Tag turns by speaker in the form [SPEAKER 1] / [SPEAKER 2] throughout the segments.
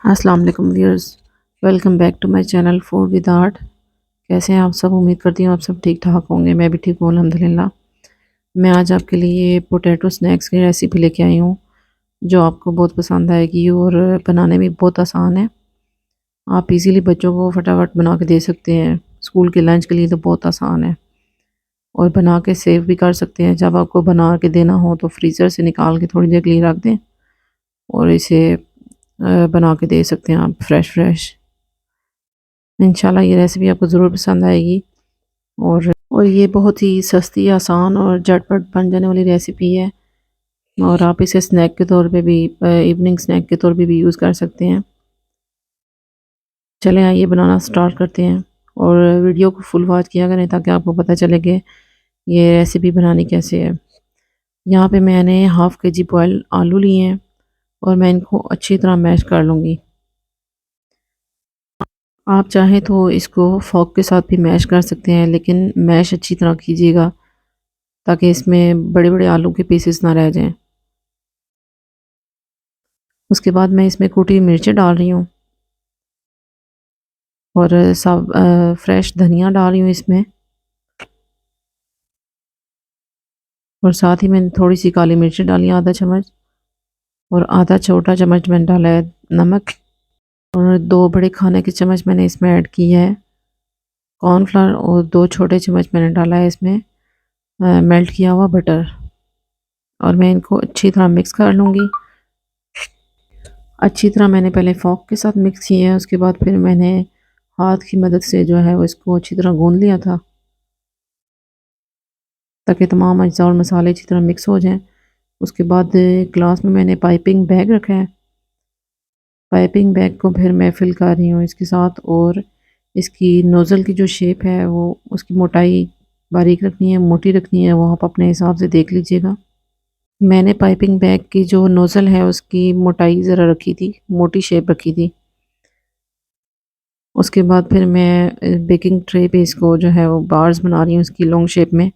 [SPEAKER 1] अस्सलाम वालेकुम viewers. Welcome back to my channel food with art. कैसे हैं आप सब? उम्मीद करती हूँ आप सब ठीक ठाक होंगे। मैं भी ठीक हूँ अल्हम्दुलिल्लाह। मैं आज आपके लिए पोटैटो स्नैक्स की रेसिपी लेके आई हूँ जो आपको बहुत पसंद आएगी और बनाने में बहुत आसान है। आप इजीली बच्चों को फटाफट बना के दे सकते हैं। स्कूल के लंच के लिए तो बहुत आसान है और बना के सेव भी कर सकते हैं। जब आपको बना के देना हो तो फ्रीज़र से निकाल के थोड़ी देर के लिए रख दें और इसे बना के दे सकते हैं आप फ्रेश फ्रेश। इंशाल्लाह ये रेसिपी आपको ज़रूर पसंद आएगी और ये बहुत ही सस्ती, आसान और झटपट बन जाने वाली रेसिपी है और आप इसे स्नैक के तौर पे भी इवनिंग स्नैक के तौर पे भी यूज़ कर सकते हैं। चलें आइए बनाना स्टार्ट करते हैं और वीडियो को फुल वॉच किया करें ताकि आपको पता चले कि ये रेसिपी बनानी कैसे है। यहाँ पे मैंने हाफ़ केजी बॉयल आलू लिए हैं और मैं इनको अच्छी तरह मैश कर लूँगी। आप चाहें तो इसको फ़ोर्क के साथ भी मैश कर सकते हैं, लेकिन मैश अच्छी तरह कीजिएगा ताकि इसमें बड़े-बड़े आलू के पीसेस ना रह जाएँ। उसके बाद मैं इसमें कुटी हुई मिर्चें डाल रही हूँ और सब फ्रेश धनिया डाल रही हूँ इसमें और साथ ही मैंने थोड़ी-सी काली मिर्च डाली आधा चम्मच और आधा छोटा चम्मच मैंने डाला है नमक और 2 बड़े खाने के चम्मच मैंने इसमें ऐड किया है कॉर्नफ्लोर और 2 छोटे चम्मच मैंने डाला है इसमें मेल्ट किया हुआ बटर और मैं इनको अच्छी तरह मिक्स कर लूँगी। अच्छी तरह मैंने पहले फ़ोर्क के साथ मिक्स किया है, उसके बाद फिर मैंने हाथ की मदद से जो है वो इसको अच्छी तरह गूँध लिया था ताकि तमाम अज्जा और मसाले अच्छी तरह मिक्स हो जाएँ। उसके बाद ग्लास में मैंने पाइपिंग बैग रखा है। पाइपिंग बैग को फिर मैं फ़िल कर रही हूँ इसके साथ और इसकी नोज़ल की जो शेप है वो उसकी मोटाई बारीक रखनी है, मोटी रखनी है, वो आप अपने हिसाब से देख लीजिएगा। मैंने पाइपिंग बैग की जो नोज़ल है उसकी मोटाई ज़रा रखी थी, मोटी शेप रखी थी। उसके बाद फिर मैं बेकिंग ट्रे पे इसको जो है वो बार्स बना रही हूँ इसकी लॉन्ग शेप में।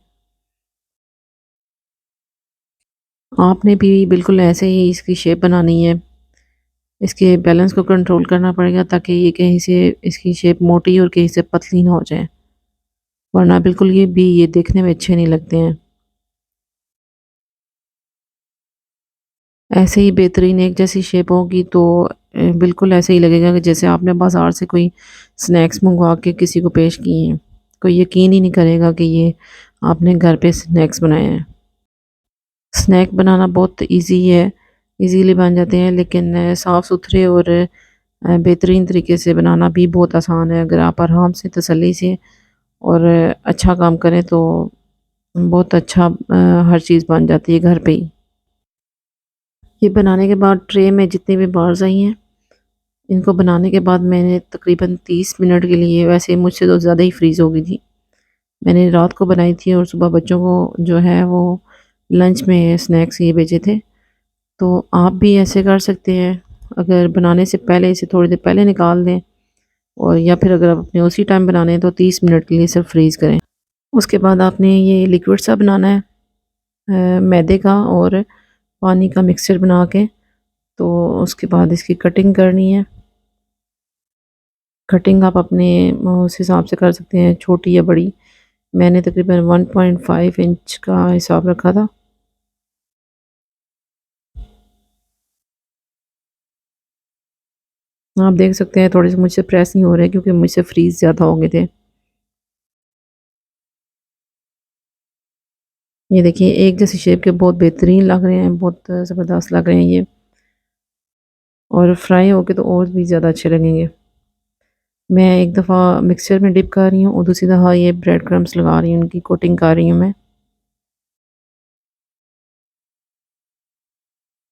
[SPEAKER 1] आपने भी बिल्कुल ऐसे ही इसकी शेप बनानी है। इसके बैलेंस को कंट्रोल करना पड़ेगा ताकि ये कहीं से इसकी शेप मोटी और कहीं से पतली ना हो जाए, वरना बिल्कुल ये देखने में अच्छे नहीं लगते हैं। ऐसे ही बेहतरीन एक जैसी शेप होगी तो बिल्कुल ऐसे ही लगेगा कि जैसे आपने बाज़ार से कोई स्नैक्स मंगवा के किसी को पेश किए हैं। कोई यकीन ही नहीं करेगा कि ये आपने घर पे स्नैक्स बनाए हैं। स्नैक बनाना बहुत ईज़ी है, ईज़िली बन जाते हैं लेकिन साफ़-सुथरे और बेहतरीन तरीके से बनाना भी बहुत आसान है। अगर आप आराम से तसल्ली से और अच्छा काम करें तो बहुत अच्छा हर चीज़ बन जाती है घर पे ही। ये बनाने के बाद ट्रे में जितनी भी बार्स आई हैं, इनको बनाने के बाद मैंने तकरीबन 30 मिनट के लिए वैसे मुझसे तो ज़्यादा ही फ्रीज़ हो गई थी। मैंने रात को बनाई थी और सुबह बच्चों को जो है वो लंच में स्नैक्स ये भेजे थे। तो आप भी ऐसे कर सकते हैं। अगर बनाने से पहले इसे थोड़ी देर पहले निकाल दें और या फिर अगर आप अपने उसी टाइम बनाने हैं तो 30 मिनट के लिए सिर्फ फ्रीज़ करें। उसके बाद आपने ये लिक्विड सा बनाना है मैदे का और पानी का मिक्सचर बना के, तो उसके बाद इसकी कटिंग करनी है। कटिंग आप अपने उस हिसाब से कर सकते हैं छोटी या बड़ी। मैंने तकरीबन 1.5 इंच का हिसाब रखा था। आप देख सकते हैं थोड़े से मुझसे प्रेस नहीं हो रहे क्योंकि मुझसे फ्रीज़ ज़्यादा हो गए थे। ये देखिए एक जैसी शेप के बहुत बेहतरीन लग रहे हैं, बहुत ज़बरदस्त लग रहे हैं ये और फ्राई होके तो और भी ज़्यादा अच्छे लगेंगे। मैं एक दफ़ा मिक्सचर में डिप कर रही हूँ और दूसरी दफ़ा ये ब्रेड क्रम्स लगा रही हूँ, उनकी कोटिंग कर रही हूँ मैं।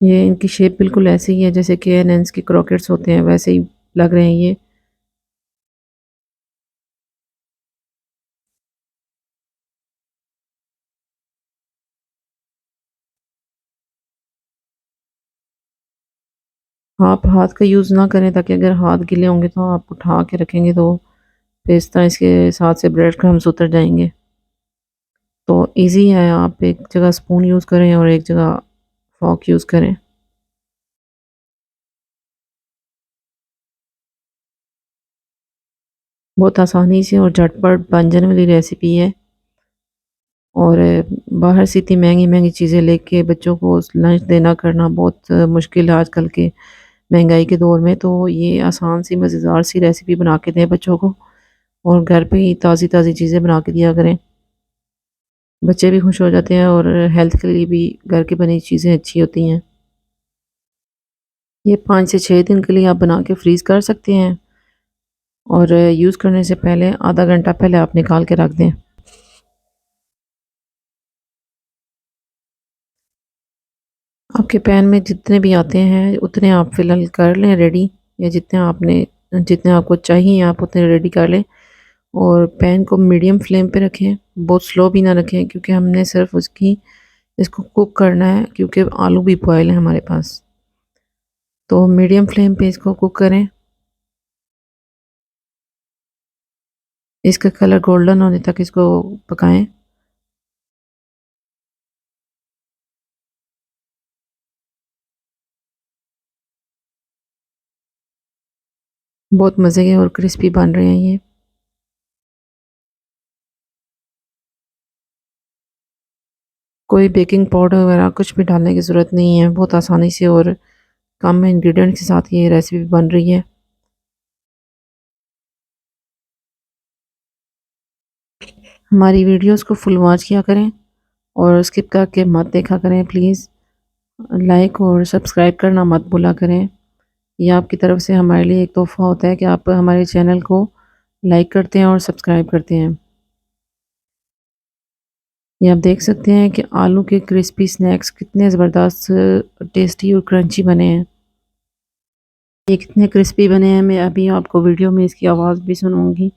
[SPEAKER 1] ये इनकी शेप बिल्कुल ऐसे ही है जैसे K&N's के क्रॉकेट्स होते हैं, वैसे ही लग रहे हैं ये। आप हाथ का यूज़ ना करें ताकि अगर हाथ गीले होंगे तो आप उठा के रखेंगे तो फिर इस तरह इसके साथ से ब्रेड क्रम्स उतर जाएँगे। तो ईज़ी है, आप एक जगह स्पून यूज़ करें और एक जगह फ़ॉर्क यूज़ करें। बहुत आसानी से और झटपट बन जाने वाली रेसिपी है। और बाहर से इतनी महंगी-महंगी चीज़ें लेके बच्चों को लंच देना करना बहुत मुश्किल है आजकल के महंगाई के दौर में। तो ये आसान सी मज़ेदार सी रेसिपी बना के दें बच्चों को और घर पे ही ताज़ी-ताज़ी चीज़ें बना के दिया करें। बच्चे भी खुश हो जाते हैं और हेल्थ के लिए भी घर की बनी चीज़ें अच्छी होती हैं। ये 5 से 6 दिन के लिए आप बना के फ्रीज़ कर सकते हैं और यूज़ करने से पहले आधा घंटा पहले आप निकाल के रख दें। आपके पैन में जितने भी आते हैं उतने आप फ़िलहाल कर लें रेडी, या जितने आपको चाहिए आप उतने रेडी कर लें और पैन को मीडियम फ्लेम पे रखें, बहुत स्लो भी ना रखें क्योंकि हमने सिर्फ उसकी इसको कुक करना है क्योंकि आलू भी बॉयल है हमारे पास। तो मीडियम फ्लेम पे इसको कुक करें। इसका कलर गोल्डन होने तक इसको पकाएं। बहुत मज़े के और क्रिस्पी बन रहे हैं ये। कोई बेकिंग पाउडर वगैरह कुछ भी डालने की ज़रूरत नहीं है, बहुत आसानी से और कम इंग्रेडिएंट के साथ ये रेसिपी बन रही है। हमारी वीडियोस को फुल वॉच किया करें और स्किप करके मत देखा करें प्लीज़। लाइक और सब्सक्राइब करना मत भूला करें। ये आपकी तरफ से हमारे लिए एक तोहफ़ा होता है कि आप हमारे चैनल को लाइक करते हैं और सब्सक्राइब करते हैं। ये आप देख सकते हैं कि आलू के क्रिस्पी स्नैक्स कितने ज़बरदस्त टेस्टी और क्रंची बने हैं। ये कितने क्रिस्पी बने हैं मैं अभी आपको वीडियो में इसकी आवाज़ भी सुनाऊंगी।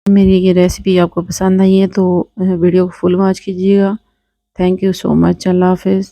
[SPEAKER 1] मेरी ये रेसिपी आपको पसंद आई है तो वीडियो को फुल वॉच कीजिएगा। Thank you so much. अल्लाह हाफ़िज़।